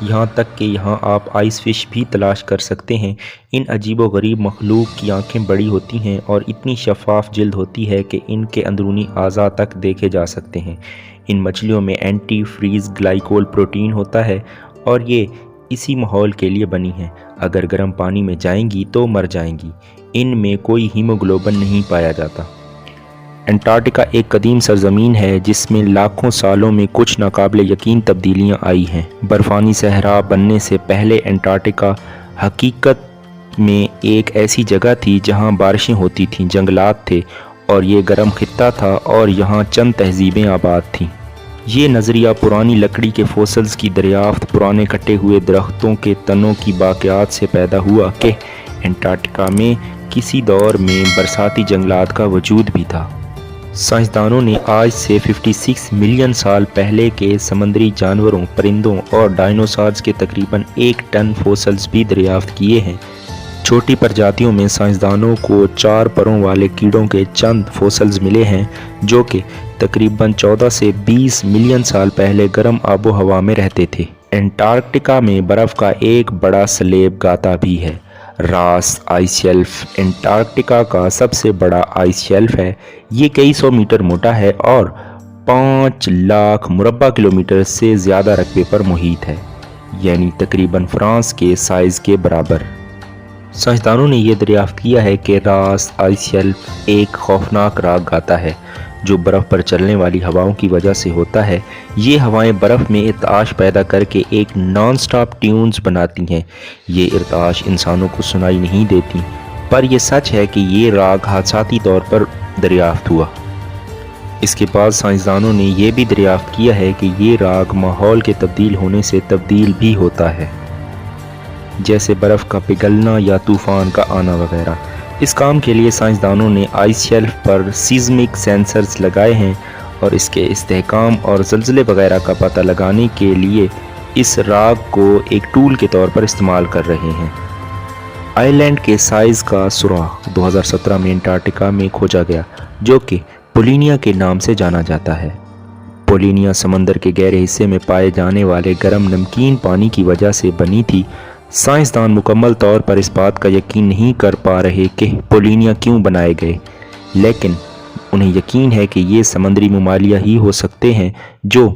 یہاں تک کہ یہاں آپ آئس فش بھی تلاش کر سکتے ہیں۔ ان عجیب و غریب مخلوق کی آنکھیں بڑی ہوتی ہیں اور اتنی شفاف جلد ہوتی ہے کہ ان کے اندرونی اعضاء تک دیکھے جا سکتے ہیں۔ ان مچھلیوں میں اینٹی فریز گلائکول پروٹین ہوتا ہے اور یہ اسی ماحول کے لیے بنی ہیں۔ اگر گرم پانی میں جائیں گی تو مر جائیں گی۔ ان میں کوئی ہیموگلوبن نہیں پایا جاتا۔ انٹارکٹیکا ایک قدیم سرزمین ہے جس میں لاکھوں سالوں میں کچھ ناقابل یقین تبدیلیاں آئی ہیں۔ برفانی صحرا بننے سے پہلے انٹارکٹیکا حقیقت میں ایک ایسی جگہ تھی جہاں بارشیں ہوتی تھیں، جنگلات تھے اور یہ گرم خطہ تھا اور یہاں چند تہذیبیں آباد تھیں۔ یہ نظریہ پرانی لکڑی کے فوسلز کی دریافت، پرانے کٹے ہوئے درختوں کے تنوں کی باقیات سے پیدا ہوا کہ انٹارکٹیکا میں کسی دور میں برساتی جنگلات کا وجود بھی تھا۔ سائنسدانوں نے آج سے 56 ملین سال پہلے کے سمندری جانوروں، پرندوں اور ڈائنوسارز کے تقریباً 1 ٹن فوسلز بھی دریافت کیے ہیں۔ چھوٹی پرجاتیوں میں سائنسدانوں کو 4 پروں والے کیڑوں کے چند فوسلز ملے ہیں جو کہ تقریباً 14 سے 20 ملین سال پہلے گرم آب و ہوا میں رہتے تھے۔ انٹارکٹیکا میں برف کا ایک بڑا سلیب گاتا بھی ہے۔ راس آئس شیلف انٹارکٹیکا کا سب سے بڑا آئس شیلف ہے۔ یہ کئی سو میٹر موٹا ہے اور 5 لاکھ مربع کلومیٹر سے زیادہ رقبے پر محیط ہے، یعنی تقریباً فرانس کے سائز کے برابر۔ سائنسدانوں نے یہ دریافت کیا ہے کہ راس آئس شیلف ایک خوفناک راگ گاتا ہے جو برف پر چلنے والی ہواؤں کی وجہ سے ہوتا ہے۔ یہ ہوائیں برف میں ارتعاش پیدا کر کے ایک نان سٹاپ ٹیونز بناتی ہیں۔ یہ ارتعاش انسانوں کو سنائی نہیں دیتی، پر یہ سچ ہے کہ یہ راگ حادثاتی طور پر دریافت ہوا۔ اس کے بعد سائنسدانوں نے یہ بھی دریافت کیا ہے کہ یہ راگ ماحول کے تبدیل ہونے سے تبدیل بھی ہوتا ہے، جیسے برف کا پگھلنا یا طوفان کا آنا وغیرہ۔ اس کام کے لیے سائنسدانوں نے آئس شیلف پر سیزمک سینسرز لگائے ہیں اور اس کے استحکام اور زلزلے وغیرہ کا پتہ لگانے کے لیے اس راگ کو ایک ٹول کے طور پر استعمال کر رہے ہیں۔ آئی لینڈ کے سائز کا سراخ 2017 میں انٹارکٹیکا میں کھوجا گیا جو کہ پولینیا کے نام سے جانا جاتا ہے۔ پولینیا سمندر کے گہرے حصے میں پائے جانے والے گرم نمکین پانی کی وجہ سے بنی تھی۔ سائنسدان مکمل طور پر اس بات کا یقین نہیں کر پا رہے کہ پولینیا کیوں بنائے گئے، لیکن انہیں یقین ہے کہ یہ سمندری ممالیہ ہی ہو سکتے ہیں جو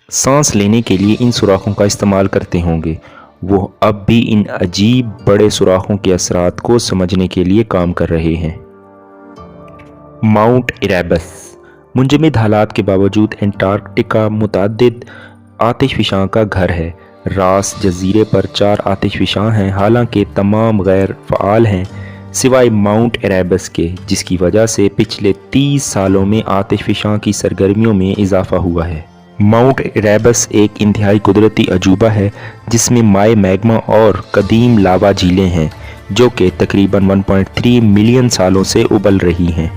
سانس لینے کے لیے ان سوراخوں کا استعمال کرتے ہوں گے۔ وہ اب بھی ان عجیب بڑے سوراخوں کے اثرات کو سمجھنے کے لیے کام کر رہے ہیں۔ ماؤنٹ ایریبس منجمد حالات کے باوجود انٹارکٹیکا متعدد آتش فشاں کا گھر ہے۔ راس جزیرے پر 4 آتش فشاں ہیں، حالانکہ تمام غیر فعال ہیں سوائے ماؤنٹ ایریبس کے، جس کی وجہ سے پچھلے 30 سالوں میں آتش فشاں کی سرگرمیوں میں اضافہ ہوا ہے۔ ماؤنٹ ایریبس ایک انتہائی قدرتی عجوبہ ہے جس میں مائع میگما اور قدیم لاوا جھیلیں ہیں جو کہ تقریباً 1.3 ملین سالوں سے ابل رہی ہیں۔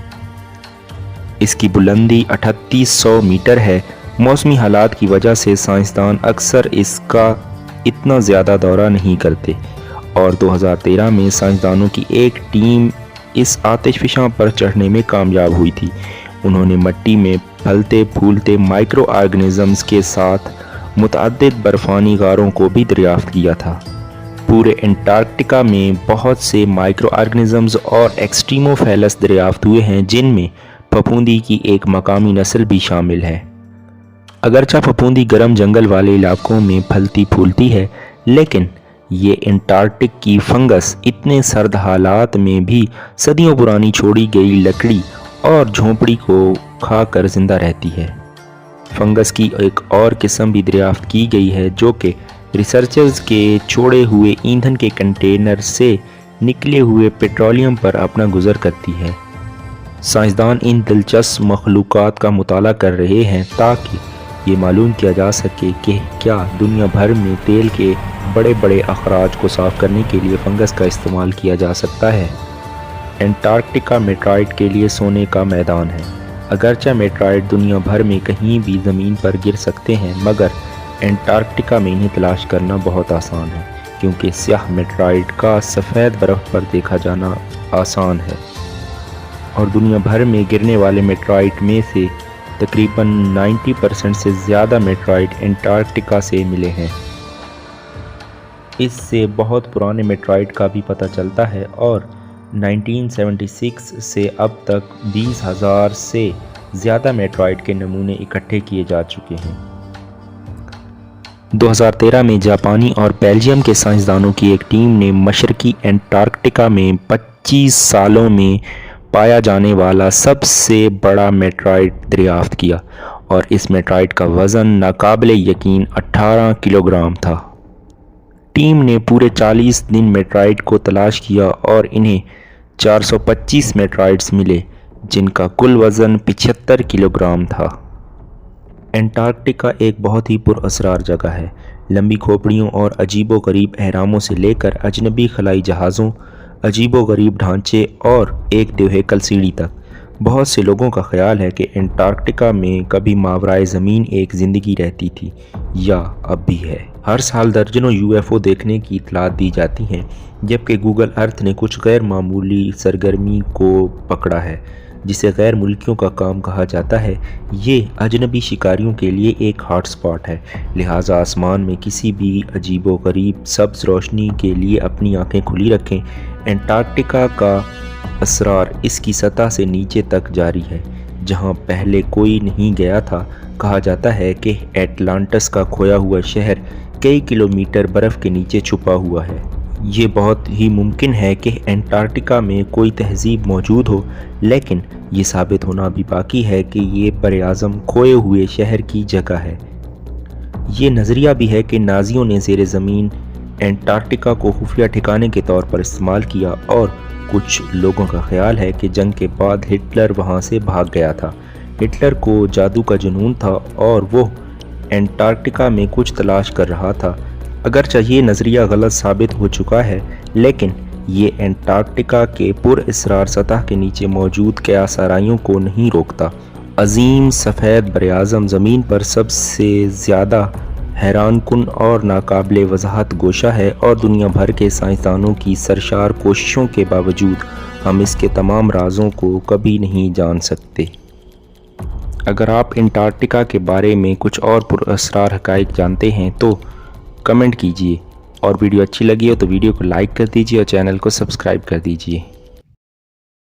اس کی بلندی 3800 میٹر ہے۔ موسمی حالات کی وجہ سے سائنسدان اکثر اس کا اتنا زیادہ دورہ نہیں کرتے، اور 2013 میں سائنسدانوں کی ایک ٹیم اس آتش فشاں پر چڑھنے میں کامیاب ہوئی تھی۔ انہوں نے مٹی میں پھلتے پھولتے مائکرو آرگنزمز کے ساتھ متعدد برفانی غاروں کو بھی دریافت کیا تھا۔ پورے انٹارکٹیکا میں بہت سے مائکرو آرگنزمز اور ایکسٹریموفیلس دریافت ہوئے ہیں جن میں پھپھوندی کی ایک مقامی نسل بھی شامل ہے۔ اگرچہ پھپھوندی گرم جنگل والے علاقوں میں پھلتی پھولتی ہے، لیکن یہ انٹارکٹک کی فنگس اتنے سرد حالات میں بھی صدیوں پرانی چھوڑی گئی لکڑی اور جھونپڑی کو کھا کر زندہ رہتی ہے۔ فنگس کی ایک اور قسم بھی دریافت کی گئی ہے جو کہ ریسرچرز کے چھوڑے ہوئے ایندھن کے کنٹینر سے نکلے ہوئے پیٹرولیم پر اپنا گزر کرتی ہے۔ سائنسدان ان دلچسپ مخلوقات کا مطالعہ کر رہے ہیں تاکہ یہ معلوم کیا جا سکے کہ کیا دنیا بھر میں تیل کے بڑے بڑے اخراج کو صاف کرنے کے لیے فنگس کا استعمال کیا جا سکتا ہے۔ انٹارکٹیکا میٹرائٹ کے لیے سونے کا میدان ہے۔ اگرچہ میٹرائٹ دنیا بھر میں کہیں بھی زمین پر گر سکتے ہیں، مگر انٹارکٹیکا میں انہیں تلاش کرنا بہت آسان ہے کیونکہ سیاہ میٹرائٹ کا سفید برف پر دیکھا جانا آسان ہے، اور دنیا بھر میں گرنے والے میٹرائٹ میں سے تقریباً 90% سے زیادہ میٹرائٹ انٹارکٹیکا سے ملے ہیں۔ اس سے بہت پرانے میٹرائٹ کا بھی پتہ چلتا ہے اور 1976 سے اب تک 20,000 سے زیادہ میٹرائٹ کے نمونے اکٹھے کیے جا چکے ہیں۔ 2013 میں جاپانی اور بیلجیم کے سائنسدانوں کی ایک ٹیم نے مشرقی انٹارکٹیکا میں 25 سالوں میں پایا جانے والا سب سے بڑا میٹرائٹ دریافت کیا اور اس میٹرائٹ کا وزن ناقابل یقین 18 کلو گرام تھا۔ ٹیم نے پورے 40 دن میٹرائٹ کو تلاش کیا اور انہیں 425 میٹرائٹس ملے جن کا کل وزن 75 کلو گرام تھا۔ انٹارکٹیکا ایک بہت ہی پراسرار جگہ ہے۔ لمبی کھوپڑیوں اور عجیب و غریب اہراموں سے لے کر اجنبی خلائی جہازوں، عجیب و غریب ڈھانچے اور ایک دوہیکل سیڑھی تک، بہت سے لوگوں کا خیال ہے کہ انٹارکٹیکا میں کبھی ماورائے زمین ایک زندگی رہتی تھی یا اب بھی ہے۔ ہر سال درجنوں UFO دیکھنے کی اطلاعات دی جاتی ہیں، جبکہ گوگل ارتھ نے کچھ غیر معمولی سرگرمی کو پکڑا ہے جسے غیر ملکیوں کا کام کہا جاتا ہے۔ یہ اجنبی شکاریوں کے لیے ایک ہاٹ سپاٹ ہے، لہٰذا آسمان میں کسی بھی عجیب و غریب سبز روشنی کے لیے اپنی آنکھیں کھلی رکھیں۔ انٹارکٹیکا کا اسرار اس کی سطح سے نیچے تک جاری ہے، جہاں پہلے کوئی نہیں گیا تھا۔ کہا جاتا ہے کہ ایٹلانٹس کا کھویا ہوا شہر کئی کلومیٹر برف کے نیچے چھپا ہوا ہے۔ یہ بہت ہی ممکن ہے کہ انٹارکٹیکا میں کوئی تہذیب موجود ہو، لیکن یہ ثابت ہونا بھی باقی ہے کہ یہ براعظم کھوئے ہوئے شہر کی جگہ ہے۔ یہ نظریہ بھی ہے کہ نازیوں نے زیر زمین انٹارکٹیکا کو خفیہ ٹھکانے کے طور پر استعمال کیا اور کچھ لوگوں کا خیال ہے کہ جنگ کے بعد ہٹلر وہاں سے بھاگ گیا تھا۔ ہٹلر کو جادو کا جنون تھا اور وہ انٹارکٹیکا میں کچھ تلاش کر رہا تھا۔ اگرچہ یہ نظریہ غلط ثابت ہو چکا ہے، لیکن یہ انٹارکٹیکا کے پراسرار سطح کے نیچے موجود قیاسرائیوں کو نہیں روکتا۔ عظیم سفید براعظم زمین پر سب سے زیادہ حیران کن اور ناقابل وضاحت گوشہ ہے، اور دنیا بھر کے سائنسدانوں کی سرشار کوششوں کے باوجود ہم اس کے تمام رازوں کو کبھی نہیں جان سکتے۔ اگر آپ انٹارکٹیکا کے بارے میں کچھ اور پراسرار حقائق جانتے ہیں تو کمنٹ کیجیے، اور ویڈیو اچھی لگی ہو تو ویڈیو کو لائک کر دیجیے اور چینل کو سبسکرائب کر دیجیے۔